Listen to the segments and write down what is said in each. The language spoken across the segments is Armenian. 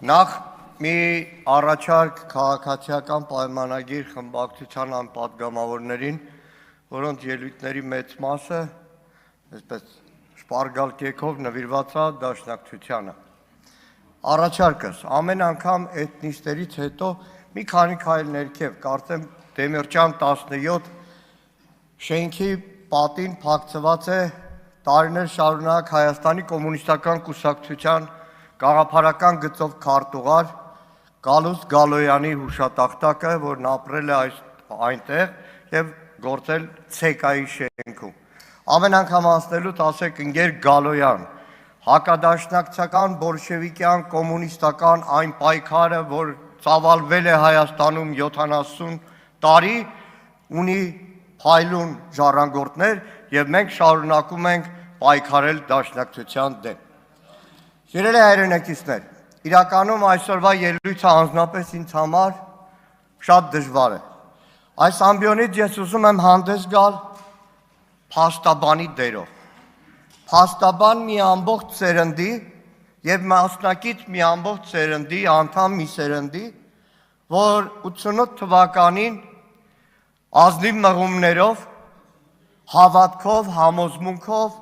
Նախ մի առաջարկ քաղաքացիական պայմանագիր խմբակցության անպատգամավորներին, որոնց ելույթների մեծ մասը այսպես շպարգալ կերպով նվիրված է դաշնակցությանը։ Առաջարկս ամեն անգամ այդ նիստերից հետո մի քանի քայլ ներքև, կարծեմ Դեմիրճան 17 շենքի պատին փակցված է տարիներ շարունակ Հայաստանի կոմունիստական կուսակցության գաղափարական գծով քարտուղար Գալուստ Գալոյանի հուշատախտակը, որն ապրել է այնտեղ եւ գործել ցեկայի շենքում։ Ամեն անգամ ասնելուց ասեք ընկեր Գալոյան, հակադաշնակցական բոլշևիկյան կոմունիստական այն պայքարը, որ ծավալվել է Հայաստանում 70 տարի, ունի փայլուն ժառանգորդներ եւ մենք շարունակում ենք պայքարել դաշնակցության դեմ։ Սիրելի հայրենակիցներ, իրականում այսօրվա ելույթը անձնապես ինձ համար շատ դժվար է։ Այս ամբիոնից ես ուզում եմ հանդես գալ փաստաբանի դերով։ Փաստաբան մի ամբողջ սերնդի եւ մասնակից մի ամբողջ սերնդի, անդամ մի սերնդի, որ 88 թվականին ազնիվ մղումներով, հավատքով, համոզմունքով,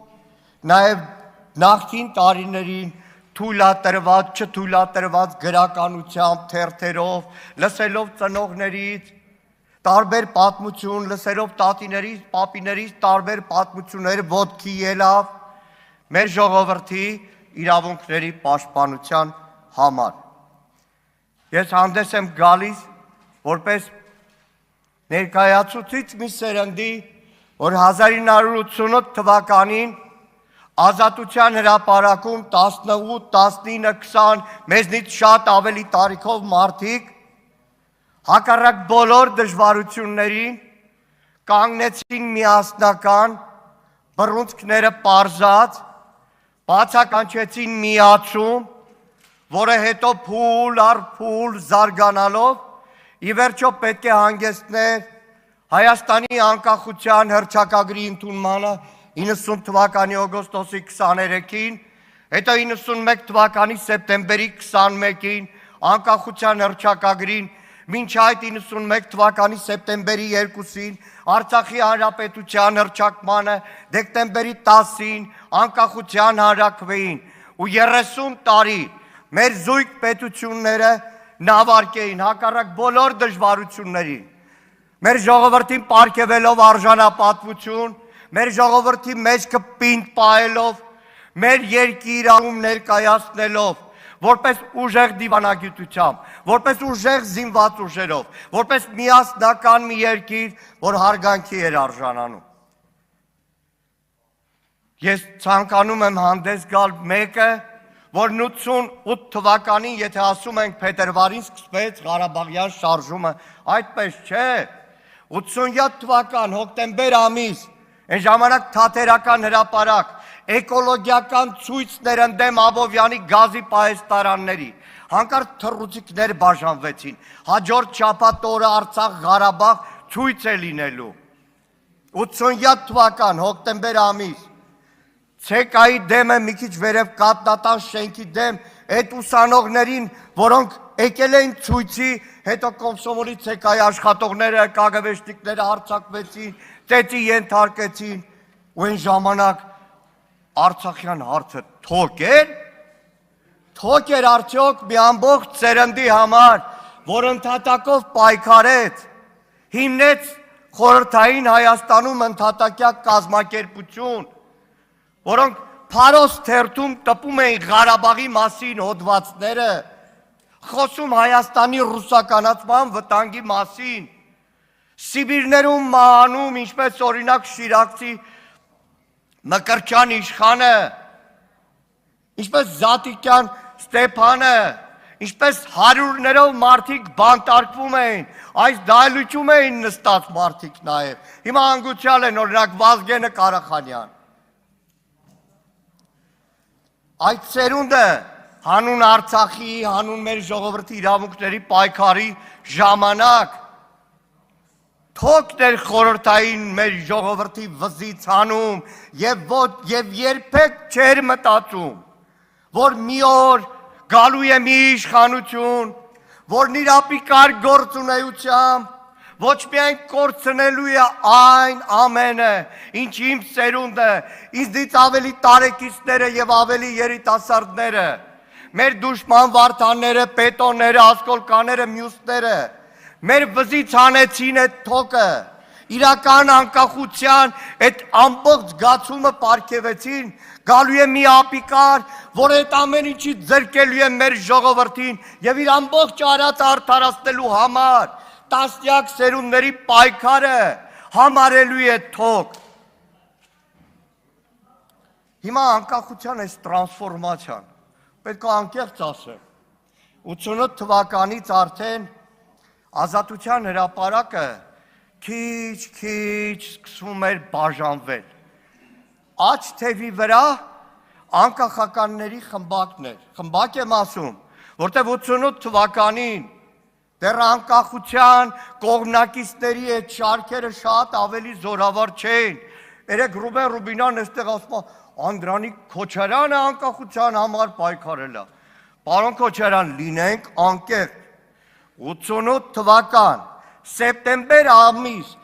նաեւ նախկին տարիներին թույլատրված, չթույլատրված գրականությամբ, թերթերով, լսելով ծնողներից, տարբեր պատմություն, լսելով տատիներից, պապիներից, տարբեր պատմություններ ոտքի ելավ մեր ժողովրդի իրավունքների պաշտպանության համար։ Ես հանդես եմ գալիս որպես ներկայացուցիչ մի սերնդի, որ 1988 թվականին Ազատության հրապարակում 18, 19, 20 մեզնից շատ ավելի տարիքով մարդիկ հակառակ բոլոր դժվարություններին կանգնեցին միասնական, բռունցքները պարզած, բացականչեցին միացում, որը հետո փուլ առ փուլ զարգանալով ի վերջո պետք է հանգեցներ Հայաստանի անկախության հռչակագրի ընդունմանը 90 թվականի օգոստոսի 23-ին, հետո 91 թվականի սեպտեմբերի 21-ին անկախության հռչակագրին, մինչ այդ 91 թվականի սեպտեմբերի 2-ին Արցախի հանրապետության հռչակմանը, դեկտեմբերի 10-ին անկախության հանրաքվեին ու 30 տարի մեր զույգ պետությունները նավարկեին հակառակ բոլոր դժվարություններին, մեր ժողովրդին պարգևելով արժանապատվություն, մեր ժողովրդի մեջքը պինդ պահելով, մեր երկիրում ներկայացնելով, որպես ուժեղ դիվանագիտությամբ, որպես ուժեղ զինված ուժերով, որպես միասնական մի երկիր, որ հարգանքի էր արժանանում։ Ես ցանկանում եմ հանդես գալ մեկը, որ 88 թվականին, եթե ասում ենք փետրվարին սկսվեց Ղարաբաղյան շարժումը, այդպես չէ, 87 թվական հոկտեմբեր ամիս, այն ժամանակ թատերական հրապարակ, էկոլոգիական ցույցներ ընդդեմ Աբովյանի գազի պահեստարանների, հանկարծ թռուցիկներ բաժանվեցին, հաջորդ շաբաթ օրը Արցախ Ղարաբաղ ցույց է լինելու։ 87 թվական հոկտեմբեր ամիս, ցեկայի դեմը մի քիչ վերև կատնատան շենքի դեմ, այդ ուսանողներին, որոնք եկել էին ցույցի, հետո Կոմսոմոլի ցեկայի աշխատողները, կագեբեշտիկները հարձակվեցին, ծեծի ենթարկեցին, ու այն ժամանակ Արցախյան հարցը թոք էր, թոք էր արդյոք մի ամբողջ սերնդի համար, որ ընդհատակով պայքարեց, հիմնեց խորհրդային Հայաստանում ընդհատակյա կազմակերպություն, որոնք Փարոս թերթում տպում էին Ղարաբաղի մասին հոդվածները, խոսում Հայաստանի ռուսականացման վտանգի մասին, Սիբիրներում մահանում, ինչպես օրինակ Շիրակցի Մկրտչյան իշխանը, ինչպես Զատիկյան Ստեփանը, ինչպես հարյուրներով մարդիկ բանտարկվում էին, այս դահլիճում էին նստած մարդիկ նաև, հիմա անգուցյալ են օրինակ Վազգենը Ղարախանյան։ Այդ սերունդը հանուն Արցախի, հանուն մեր ժողովրդի իրավունքների պայքարի ժամանակ թոքներ խորհրդային մեր ժողովրդի վզից հանում եւ երբեք չէր մտածում, որ մի օր գալու է մի իշխանություն, որն իր ապիկար գործունեությամբ ոչ միայն կորցնելու է այն ամենը, ինչ իմ սերունդը, ինձնից ավելի տարեկիցները եւ ավելի երիտասարդները, մեր դուշման վարդանները, պետոնները, ասկոլկաները, մյուսները, մեր վզից հանեցին այդ թոկը, իրական անկախության այդ ամբողջ զգացումը պարգևեցին, գալու է մի ապիկար, որ այդ ամեն ինչից զրկելու է մեր ժողովրդին եւ իր ամբողջ արած արդարացնելու համար տասնյակ սերունդների պայքարը համարելու է թոք։ Հիմա անկախության այս տրանսֆորմացիան, պետք է անկեղծ ասեմ, 88 թվականից արդեն ազատության հրապարակը քիչ սկսվում էր բաժանվել։ Աջ թևի վրա անկախականների խմբակն էր, խմբակ եմ ասում, որտեղ 88 թվականին դեռ անկախության կողմնակիցների այդ շարքերը շատ ավելի զորավոր չէին։ Երեք Ռուբեն Ռուբինյանն այստեղ ասում է, Անդրանիկ Քոչարյանը անկախության համար պայքարել է։ Պարոն Քոչարյան, լինենք անկեղծ։ 88 թվական սեպտեմբեր ամիս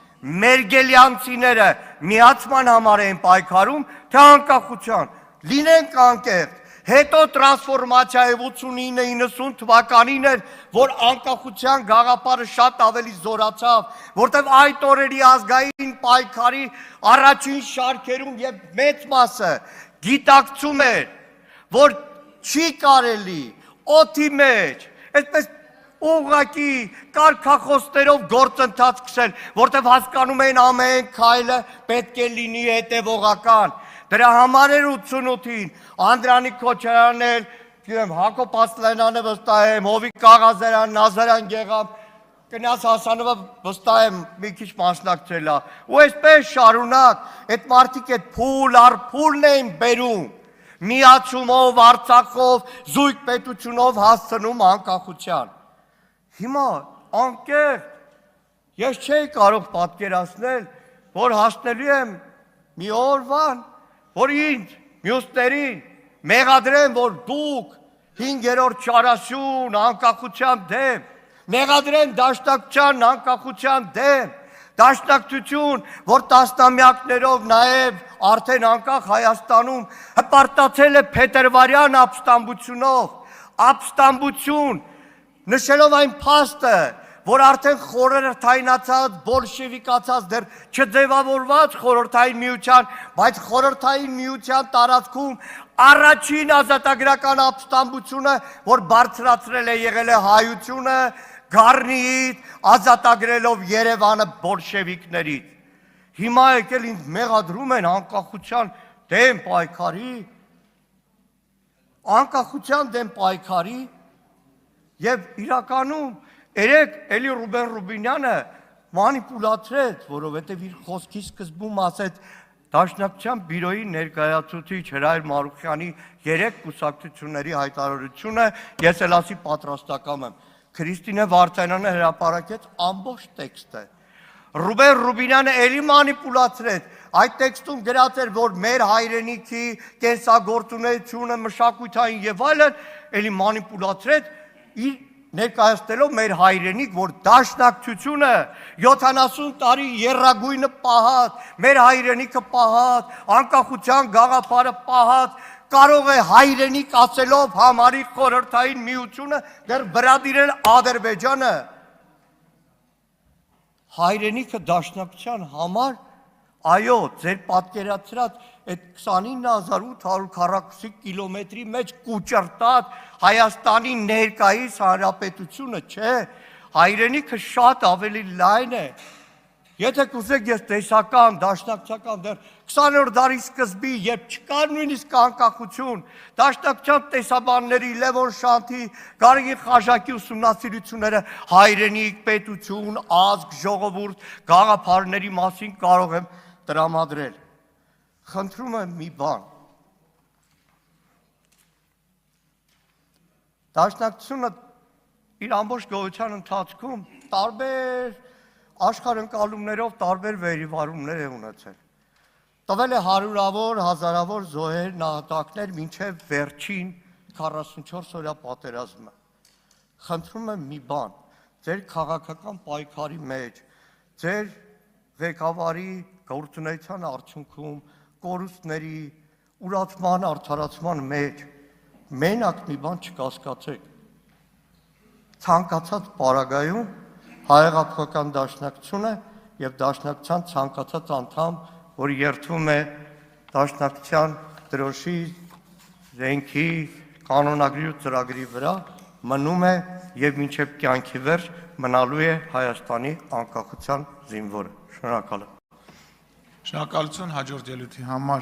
մերգելյանցիները միացման համար էին պայքարում, թե անկախության, լինենք անկեղծ, հետո տրանսֆորմացիայի 89-90 թվականին էր, որ անկախության գաղափարը շատ ավելի զորացավ, որտեղ այդ օրերի ազգային պայքարի առաջին շարքերում եւ մեծ մասը գիտակցում էր, որ չի կարելի օդի մեջ, այսպես ուղղակի կարգախոսներով գործընթաց սկսել, որտեղ հասկանում էին ամեն քայլը պետք է լինի հետևողական։ Դրա համար էր 88-ին Անդրանիկ Քոչարյանն էլ, Հակոբ Ասլանյանը վստահ եմ, Հովիկ Կաղազարյան, Նազարյան Գեղամ, Կնյազ Հասանովը վստահ եմ մի քիչ մասնակցել է։ Ու այսպես շարունակ, այդ մարդիկ այդ փուլ առ փուլն էին բերում, միացումով, Արցախով, զույգ պետությունով հասցնում անկախության։ Հիմա անկեղծ, ես չէի կարող պատկերացնել, որ հասնելու եմ մի օրվան, որ ինձ, մյուսներին մեղադրեն, որ դուք 5-րդ չարասյուն անկախության դեմ, մեղադրեն դաշնակցության անկախության դեմ, դաշնակցություն, որ տասնամյակներով նաև արդեն անկախ Հայաստանում հպարտացել է փետրվարյան ապստամբությունով, ապստամբություն, նշելով այն փաստը, որ արդեն խորհրդայնացած, բոլշևիկացած, դեռ չձևավորված խորհրդային միության, բայց խորհրդային միության տարածքում առաջին ազատագրական ապստամբությունը, որ բարձրացրել է եղել է հայությունը, Գառնիից, ազատագրելով Երևանը բոլշևիկներից։ Հիմա եկել ինձ մեղադրում են անկախության դեմ պայքարի, անկախության դեմ պայքարի, եւ իրականում երեք էլի Ռուբեն Ռուբինյանը մանիպուլացրեց, որովհետեւ իր խոսքի սկզբում ասեց Դաշնակցության բյուրոյի ներկայացուցիչ Հրայր Մարուխյանի 3 կուսակցությունների հայտարարությունը, ես էլ ասի պատրաստական եմ։ Քրիստինե Վարդանյանը հրապարակեց ամբողջ տեքստը։ Ռուբեն Ռուբինյանը էլի մանիպուլացրեց, այդ տեքստում գրած էր, որ մեր հայրենիքի կենսագործունեությունը, մշակութային եւ այլն, էլի մանիպուլացրեց իր ներկայացնելով մեր հայրենիք, որ դաշնակցությունը 70 տարի եռագույնը պահած, մեր հայրենիքը պահած, անկախության գաղափարը պահած, կարող է հայրենիք ասելով համարի խորհրդային միությունը դեռ վրադիրել Ադրբեջանը։ Հայրենիքը դաշնակցության համար, այո, ձեր պատկերացրած այդ 29840 կիլոմետրի մեջ կուճռտած Հայաստանի ներկայիս հանրապետությունը չէ, հայրենիքը շատ ավելի լայն է։ Եթե կուզեք ես տեսական, դաշնակցական դեռ 20-րդ դարի սկզբի, երբ չկար նույնիսկ անկախություն, դաշնակցության տեսաբանների Լևոն Շանթի, Գարեգին Խաժակի ուսումնասիրությունները հայրենիք, պետություն, ազգ, ժողովուրդ, գաղափարների մասին կարող եմ տրամադրել։ Խնդրում եմ մի բան։ Դաշնակցությունը իր ամբողջ գոյության ընթացքում տարբեր աշխարհընկալումներով տարբեր վերիվարումներ է ունեցել։ Տվել է հարյուրավոր, հազարավոր զոհեր, նահատակներ, մինչև վերջին 44 օրյա պատերազմը։ Խնդրում եմ մի բան, ձեր քաղաքական պայքարի մեջ, ձեր ղեկավարի գործունեության արդյունքում, կորուստների, ուրացման, արդարացման մեջ մենակ մի բան չկասկածեք։ Ցանկացած պարագայում Հայ-Հեղափոխական դաշնակցությունը եւ դաշնակցության ցանկացած անդամ, որ երթվում է դաշնակցության դրոշի, զենքի, կանոնագրի ու ծրագրի վրա, մնում է եւ մինչեւ կյանքի վերջ մնալու է Հայաստանի անկախության զինվորը։ Շնորհակալ եմ։ Շնորհակալություն հաջորդ ելույթի համար։